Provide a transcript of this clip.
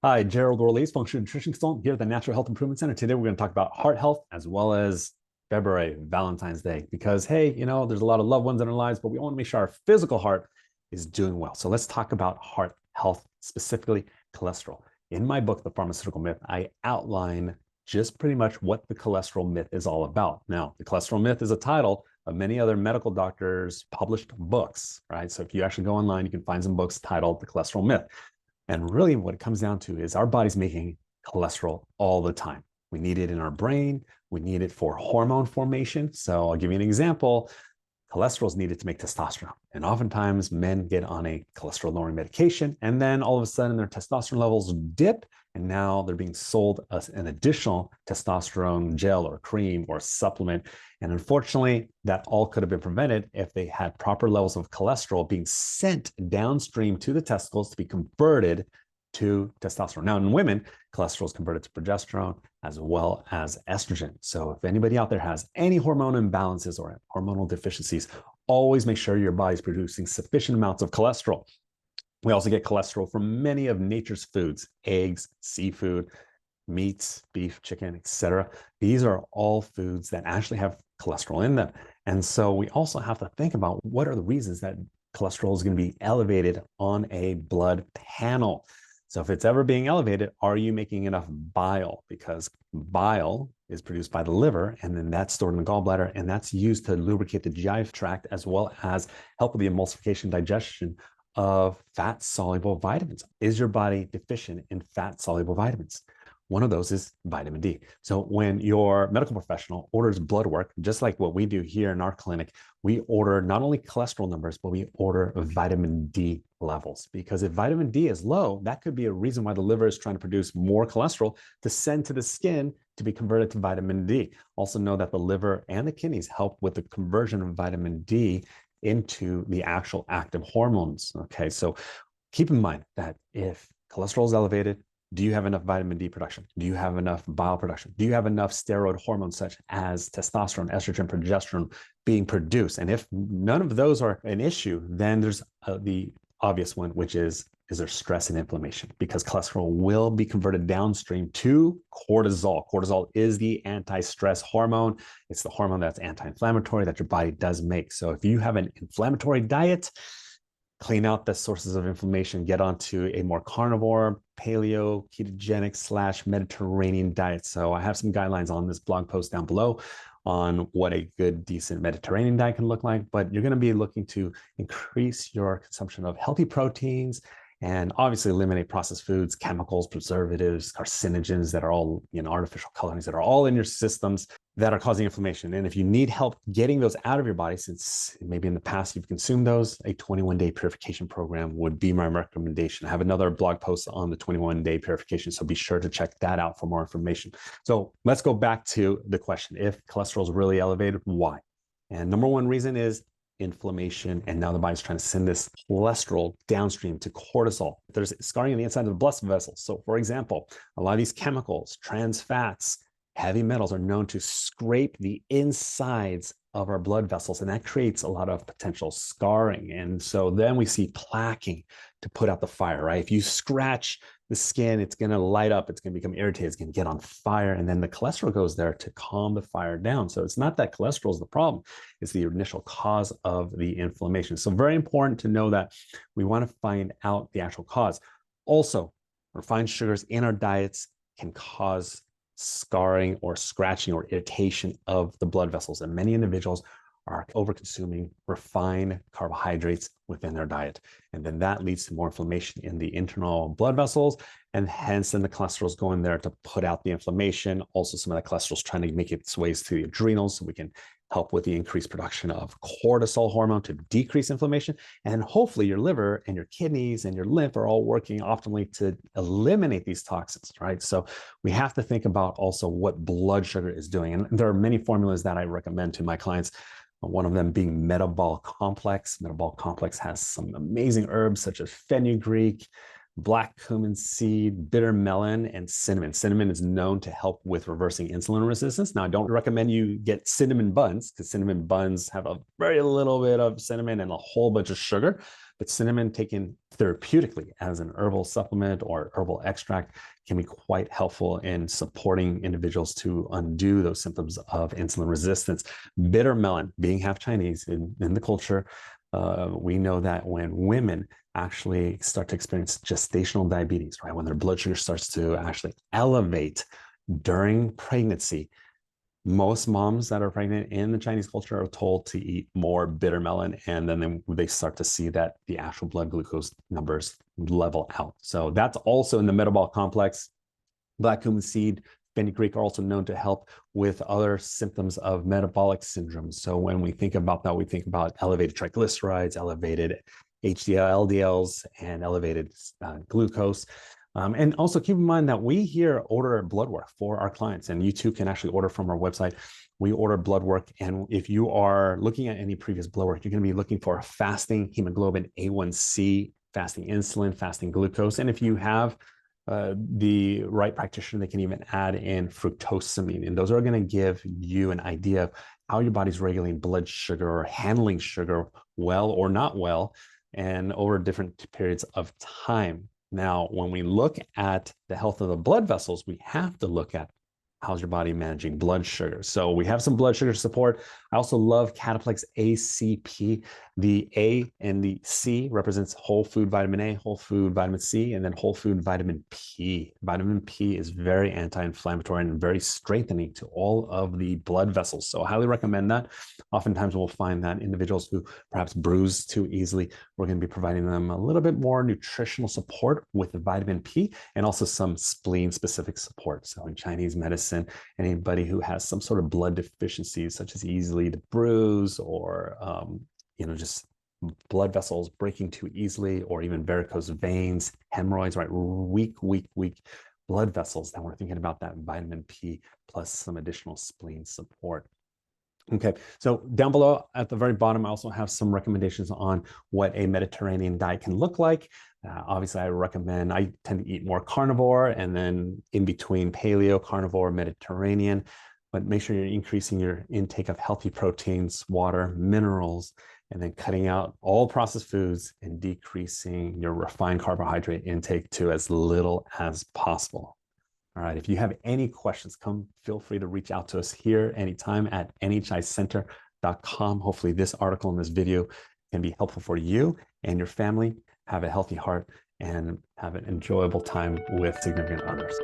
Hi, Gerald Orlees, Functional Nutrition Consultant here at the Natural Health Improvement Center. Today, we're going to talk about heart health as well as February, Valentine's Day, because hey, there's a lot of loved ones in our lives, but we want to make sure our physical heart is doing well. So let's talk about heart health, specifically cholesterol. In my book, The Pharmaceutical Myth, I outline just pretty much what the cholesterol myth is all about. Now, the cholesterol myth is a title of many other medical doctors' published books, right? So if you actually go online, you can find some books titled The Cholesterol Myth. And really what it comes down to is our body's making cholesterol all the time. We need it in our brain. We need it for hormone formation. So I'll give you an example. Cholesterol is needed to make testosterone. And oftentimes men get on a cholesterol lowering medication, and then all of a sudden their testosterone levels dip, and now they're being sold an additional testosterone gel or cream or supplement. And unfortunately, that all could have been prevented if they had proper levels of cholesterol being sent downstream to the testicles to be converted to testosterone. Now, in women, cholesterol is converted to progesterone as well as estrogen. So if anybody out there has any hormone imbalances or hormonal deficiencies, always make sure your body's producing sufficient amounts of cholesterol. We also get cholesterol from many of nature's foods: eggs, seafood, meats, beef, chicken, etc. These are all foods that actually have cholesterol in them. And so we also have to think about what are the reasons that cholesterol is going to be elevated on a blood panel. So if it's ever being elevated, are you making enough bile? Because bile is produced by the liver, and then that's stored in the gallbladder, and that's used to lubricate the GI tract as well as help with the emulsification digestion of fat-soluble vitamins. Is your body deficient in fat-soluble vitamins? One of those is vitamin D. So when your medical professional orders blood work, just like what we do here in our clinic, we order not only cholesterol numbers, but we order vitamin D levels. Because if vitamin D is low, that could be a reason why the liver is trying to produce more cholesterol to send to the skin to be converted to vitamin D. Also know that the liver and the kidneys help with the conversion of vitamin D into the actual active hormones. Okay, so keep in mind that if cholesterol is elevated, do you have enough vitamin D production? Do you have enough bile production? Do you have enough steroid hormones such as testosterone, estrogen, progesterone being produced? And if none of those are an issue, then there's the obvious one, which is there stress and inflammation? Because cholesterol will be converted downstream to cortisol. Cortisol is the anti-stress hormone. It's the hormone that's anti-inflammatory that your body does make. So if you have an inflammatory diet, clean out the sources of inflammation, get onto a more carnivore, paleo, ketogenic / Mediterranean diet. So I have some guidelines on this blog post down below on what a good, decent Mediterranean diet can look like. But you're going to be looking to increase your consumption of healthy proteins and obviously eliminate processed foods, chemicals, preservatives, carcinogens that are all, artificial colorings that are all in your systems that are causing inflammation. And if you need help getting those out of your body, since maybe in the past you've consumed those, a 21-day purification program would be my recommendation. I have another blog post on the 21-day purification, so be sure to check that out for more information. So let's go back to the question. If cholesterol is really elevated, why? And number one reason is inflammation, and now the body's trying to send this cholesterol downstream to cortisol. There's scarring on the inside of the blood vessels. So for example, a lot of these chemicals, trans fats, heavy metals are known to scrape the insides of our blood vessels, and that creates a lot of potential scarring. And so then we see plaquing to put out the fire, right? If you scratch the skin, it's going to light up, it's going to become irritated, it's going to get on fire, and then the cholesterol goes there to calm the fire down. So it's not that cholesterol is the problem, it's the initial cause of the inflammation. So very important to know that we want to find out the actual cause. Also, refined sugars in our diets can cause scarring or scratching or irritation of the blood vessels, and many individuals are over-consuming refined carbohydrates within their diet, and then that leads to more inflammation in the internal blood vessels, and hence then the cholesterol is going there to put out the inflammation. Also, some of that cholesterol is trying to make its ways to the adrenals, so we can help with the increased production of cortisol hormone to decrease inflammation. And hopefully your liver and your kidneys and your lymph are all working optimally to eliminate these toxins, right? So we have to think about also what blood sugar is doing. And there are many formulas that I recommend to my clients. One of them being Metabolic Complex. Metabolic Complex has some amazing herbs such as fenugreek, black cumin seed, bitter melon, and cinnamon. Cinnamon is known to help with reversing insulin resistance. Now, I don't recommend you get cinnamon buns because cinnamon buns have a very little bit of cinnamon and a whole bunch of sugar. but cinnamon taken therapeutically as an herbal supplement or herbal extract can be quite helpful in supporting individuals to undo those symptoms of insulin resistance. Bitter melon, being half Chinese in the culture, we know that when women actually start to experience gestational diabetes, right, when their blood sugar starts to actually elevate during pregnancy, most moms that are pregnant in the Chinese culture are told to eat more bitter melon, and then they start to see that the actual blood glucose numbers level out. So that's also in the metabolic complex. Black cumin seed, fenugreek are also known to help with other symptoms of metabolic syndrome. So when we think about that, we think about elevated triglycerides, elevated HDL, LDLs, and elevated glucose. And also keep in mind that we here order blood work for our clients, and you too can actually order from our website. We order blood work, and if you are looking at any previous blood work, you're going to be looking for fasting hemoglobin A1C, fasting insulin, fasting glucose. And if you have the right practitioner, they can even add in fructosamine, and those are going to give you an idea of how your body's regulating blood sugar or handling sugar well or not well, and over different periods of time. Now, when we look at the health of the blood vessels, we have to look at how's your body managing blood sugar. So we have some blood sugar support. I also love Cataplex ACP. The A and the C represents whole food vitamin A, whole food vitamin C, and then whole food vitamin P. Vitamin P is very anti-inflammatory and very strengthening to all of the blood vessels. So I highly recommend that. Oftentimes we'll find that individuals who perhaps bruise too easily, we're going to be providing them a little bit more nutritional support with the vitamin P and also some spleen-specific support. So in Chinese medicine, anybody who has some sort of blood deficiencies, such as easily to bruise or just blood vessels breaking too easily, or even varicose veins, hemorrhoids, right? Weak blood vessels. Then we're thinking about that vitamin P plus some additional spleen support. Okay, so down below at the very bottom, I also have some recommendations on what a Mediterranean diet can look like. Obviously, I tend to eat more carnivore, and then in between paleo, carnivore, Mediterranean, but make sure you're increasing your intake of healthy proteins, water, minerals, and then cutting out all processed foods and decreasing your refined carbohydrate intake to as little as possible. All right, if you have any questions, feel free to reach out to us here anytime at nhicenter.com. Hopefully this article and this video can be helpful for you and your family. Have a healthy heart and have an enjoyable time with significant others.